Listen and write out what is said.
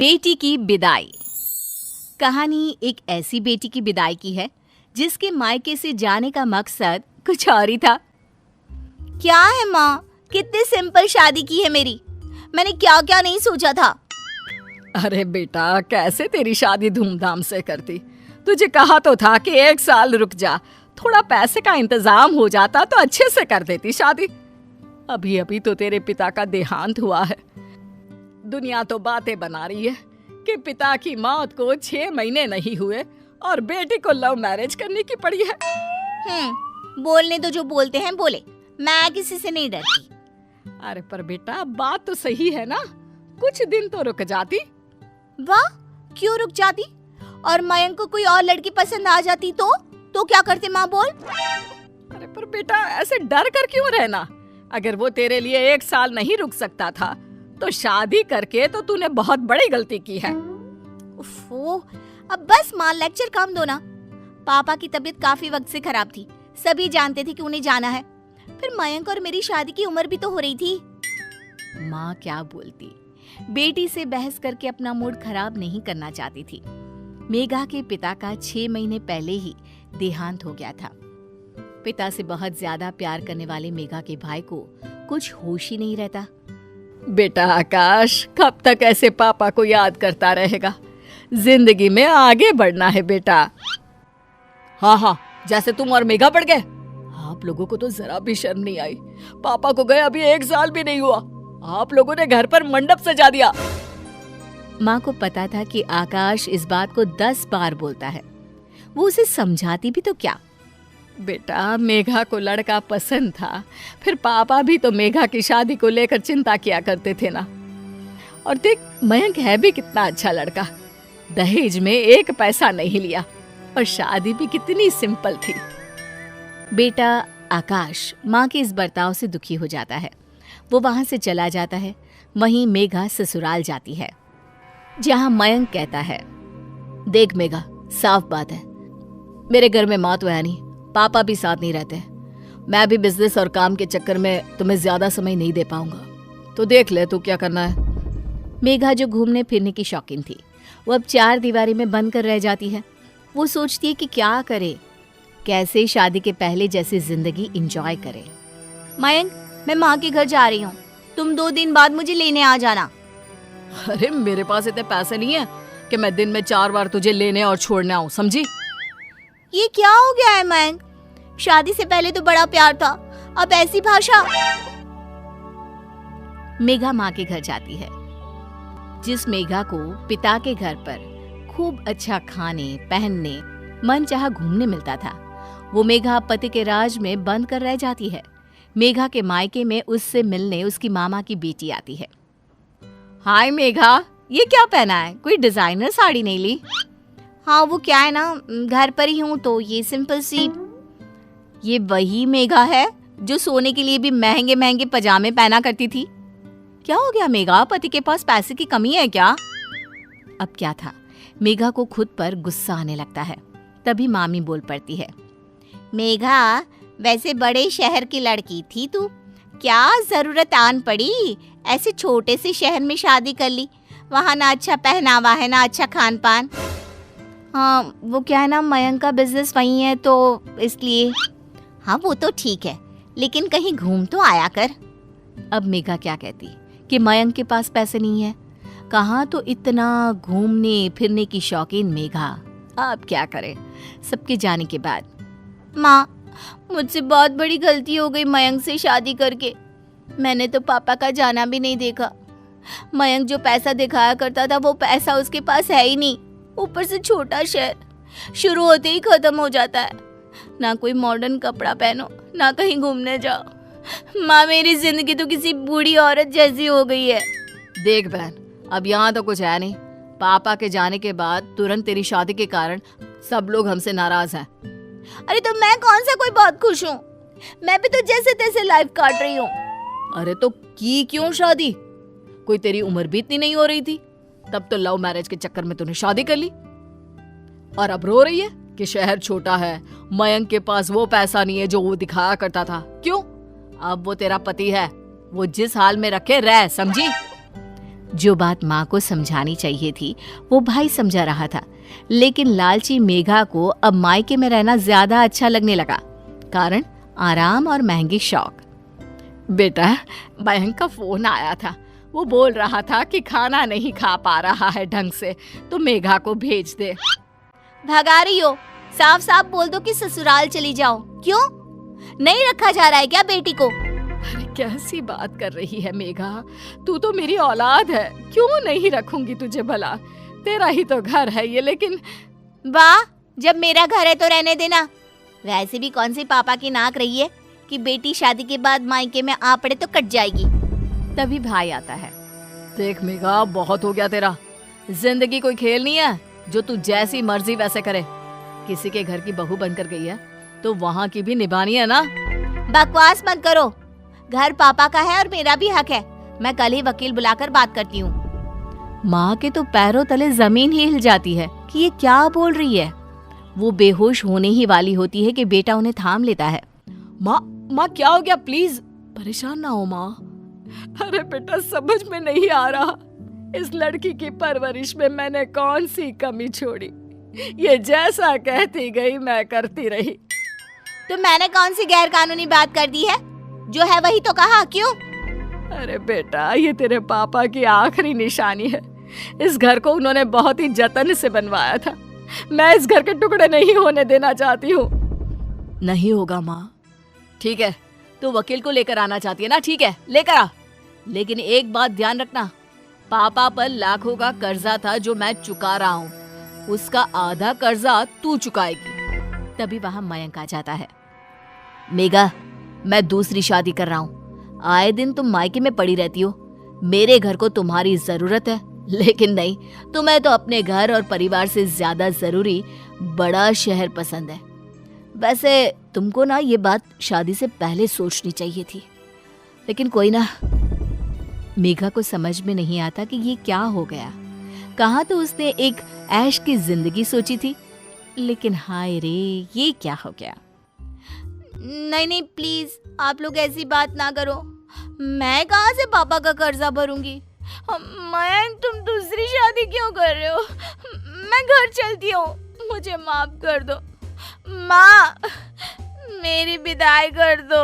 बेटी की विदाई। कहानी एक ऐसी बेटी की विदाई की है जिसके मायके से जाने का मकसद कुछ और ही था। क्या है माँ, कितनी सिंपल शादी की है मेरी। मैंने क्या क्या नहीं सोचा था। अरे बेटा, कैसे तेरी शादी धूमधाम से करती। तुझे कहा तो था कि 1 साल रुक जा, थोड़ा पैसे का इंतजाम हो जाता तो अच्छे से कर देती शादी। अभी अभी तो तेरे पिता का देहांत हुआ है। दुनिया तो बातें बना रही है कि पिता की मौत को 6 महीने नहीं हुए और बेटी को लव मैरिज करने की पड़ी है। बोलने तो जो बोलते हैं बोले, मैं किसी से नहीं डरती। अरे पर बेटा, बात तो सही है ना, कुछ दिन तो रुक जाती। वाह, क्यों रुक जाती? और मयंक को कोई और लड़की पसंद आ जाती तो क्या करते माँ, बोल। अरे पर बेटा, ऐसे डर कर क्यों रहना। अगर वो तेरे लिए 1 साल नहीं रुक सकता था तो शादी करके तो तूने बहुत बड़ी गलती की है। उफ़ो, अब बस माँ, लेक्चर कम दो ना। पापा की तबीयत काफी वक्त से खराब थी, सभी जानते थे कि उन्हें जाना है। फिर मयंक और मेरी शादी की उम्र भी तो हो रही थी। माँ क्या बोलती, बेटी से बहस करके अपना मूड खराब नहीं करना चाहती थी। मेघा के पिता का 6 महीने पहले ही देहांत हो गया था। पिता से बहुत ज्यादा प्यार करने वाले मेघा के भाई को कुछ होश ही नहीं रहता। बेटा आकाश, कब तक ऐसे पापा को याद करता रहेगा। जिंदगी में आगे बढ़ना है बेटा। हाँ, जैसे तुम और मेघा बढ़ गए। आप लोगों को तो जरा भी शर्म नहीं आई। पापा को गए अभी 1 साल भी नहीं हुआ, आप लोगों ने घर पर मंडप सजा दिया। माँ को पता था कि आकाश इस बात को 10 बार बोलता है। वो उसे समझाती भी तो क्या। बेटा, मेघा को लड़का पसंद था, फिर पापा भी तो मेघा की शादी को लेकर चिंता किया करते थे ना। और देख, मयंक है भी कितना अच्छा लड़का। दहेज में 1 पैसा नहीं लिया और शादी भी कितनी सिंपल थी। बेटा आकाश माँ के इस बर्ताव से दुखी हो जाता है। वो वहां से चला जाता है। वहीं मेघा ससुराल जाती है, जहां मयंक कहता है, देख मेघा, साफ बात है, मेरे घर में माँ तो है नहीं, पापा भी साथ नहीं रहते। मैं भी बिजनेस और काम के चक्कर में तुम्हें ज्यादा समय नहीं दे पाऊंगा, तो देख ले तू क्या करना है। मेघा जो घूमने फिरने की शौकीन थी, वो अब 4 दीवारी में बंद कर रह जाती है। वो सोचती है कि क्या करे, कैसे शादी के पहले जैसी जिंदगी एंजॉय करे। मयंक, मैं माँ के घर जा रही हूँ, तुम 2 दिन बाद मुझे लेने आ जाना। अरे मेरे पास इतने पैसे नहीं है कि मैं दिन में 4 बार तुझे लेने और छोड़ने आऊं, समझी। ये क्या हो गया है मयंक, शादी से पहले तो बड़ा प्यार था, अब ऐसी भाषा। मेघा माँ के घर जाती है। जिस मेघा को पिता के घर पर खूब अच्छा खाने पहनने मनचाहा घूमने मिलता था, वो मेघा पति के राज में बंद कर रह जाती है। मेघा के मायके में उससे मिलने उसकी मामा की बेटी आती है। हाय मेघा, ये क्या पहना है, कोई डिजाइनर साड़ी नहीं ली? हाँ, वो क्या है ना, घर पर ही हूँ तो ये सिंपल सी। ये वही मेघा है जो सोने के लिए भी महंगे महंगे पजामे पहना करती थी। क्या हो गया मेघा, पति के पास पैसे की कमी है क्या? अब क्या था, मेघा को खुद पर गुस्सा आने लगता है। तभी मामी बोल पड़ती है, मेघा, वैसे बड़े शहर की लड़की थी तू, क्या जरूरत आन पड़ी ऐसे छोटे से शहर में शादी कर ली। वहाँ ना अच्छा पहनावा है ना अच्छा खान पान। हाँ, वो क्या है ना, मयंक का बिजनेस वही है तो इसलिए। हाँ वो तो ठीक है, लेकिन कहीं घूम तो आया कर। अब मेघा क्या कहती कि मयंक के पास पैसे नहीं है, कहाँ तो इतना घूमने फिरने की शौकीन मेघा। अब क्या करे सबके जाने के बाद। माँ, मुझसे बहुत बड़ी गलती हो गई मयंक से शादी करके। मैंने तो पापा का जाना भी नहीं देखा। मयंक जो पैसा दिखाया करता था वो पैसा उसके पास है ही नहीं। ऊपर से छोटा शहर, शुरू होते ही खत्म हो जाता है। ना कोई मॉडर्न कपड़ा पहनो, ना कहीं घूमने जाओ। माँ, मेरी जिंदगी तो किसी बूढ़ी औरत जैसी हो गई है। देख बहन, अब यहाँ तो कुछ है नहीं। पापा के जाने के बाद तुरंत तेरी शादी के कारण सब लोग हमसे नाराज हैं। अरे तो मैं कौन सा कोई बहुत खुश हूँ, मैं भी तो जैसे तैसे लाइफ काट रही हूँ। अरे तो की क्यों शादी, कोई तेरी उम्र भी इतनी नहीं हो रही थी, तब तो लव मैरिज के चक्कर में तूने शादी कर ली। और अब रो रही है कि शहर छोटा है, मयंक के पास वो पैसा नहीं है जो वो दिखाया करता था। क्यों? अब वो तेरा पति है, वो जिस हाल में रखे रह, समझी। जो बात माँ को समझानी चाहिए थी वो भाई समझा रहा था, लेकिन लालची मेघा को अब मायके में रहना ज्यादा अच्छा लगने लगा। कारण आराम और महंगी शौक। बेटा, बहन का फोन आया था। वो बोल रहा था कि खाना नहीं खा पा रहा है ढंग से, तो मेघा को भेज दे। भगा रही हो? साफ साफ बोल दो कि ससुराल चली जाओ। क्यों, नहीं रखा जा रहा है क्या बेटी को? अरे कैसी बात कर रही है मेघा, तू तो मेरी औलाद है, क्यों नहीं रखूंगी तुझे भला? तेरा ही तो घर है ये। लेकिन वाह, जब मेरा घर है तो रहने देना। वैसे भी कौन सी पापा की नाक रही है कि बेटी शादी के बाद मायके में आ पड़े तो कट जाएगी। तभी भाई आता है। देख मेघा, बहुत हो गया तेरा। जिंदगी कोई खेल नहीं है जो तू जैसी मर्जी वैसे करे। किसी के घर की बहू बनकर गई है तो वहाँ की भी निभानी है ना। बकवास मत करो, घर पापा का है और मेरा भी हक है। मैं कल ही वकील बुलाकर बात करती हूँ। माँ के तो पैरों तले जमीन ही हिल जाती है कि ये क्या बोल रही है। वो बेहोश होने ही वाली होती है कि बेटा उन्हें थाम लेता है। माँ क्या हो गया? प्लीज परेशान ना हो माँ। अरे बेटा, समझ में नहीं आ रहा इस लड़की की परवरिश में मैंने कौन सी कमी छोड़ी। ये जैसा कहती गई मैं करती रही। तो मैंने कौन सी गैर कानूनी बात कर दी है? जो है वही तो कहा। क्यों? अरे बेटा, ये तेरे पापा की आखिरी निशानी है। इस घर को उन्होंने बहुत ही जतन से बनवाया था। मैं इस घर के टुकड़े नहीं होने देना चाहती हूँ। नहीं होगा माँ। ठीक है, तू वकील को लेकर आना चाहती है ना? ठीक है, लेकर आ। लेकिन एक बात ध्यान रखना, पापा पर लाखों का कर्जा था जो मैं चुका रहा हूँ, उसका आधा कर्जा तू चुकाएगी। तभी वहां मयंक आ जाता है। मेघा, मैं दूसरी शादी कर रहा हूँ। आए दिन तुम मायके में पड़ी रहती हो। मेरे घर को तुम्हारी जरूरत है, लेकिन नहीं, तुम्हें तो अपने घर और परिवार से ज्यादा जरूरी बड़ा शहर पसंद है। वैसे तुमको ना ये बात शादी से पहले सोचनी चाहिए थी, लेकिन कोई ना। मेघा को समझ में नहीं आता कि ये क्या हो गया। कहाँ तो उसने एक ऐश की जिंदगी सोची थी, लेकिन हाय रे, ये क्या हो गया। नहीं नहीं, प्लीज आप लोग ऐसी बात ना करो। मैं कहाँ से पापा का कर्जा भरूंगी। मयंक, तुम दूसरी शादी क्यों कर रहे हो? मैं घर चलती हूँ, मुझे माफ कर दो। माँ, मेरी विदाई कर दो।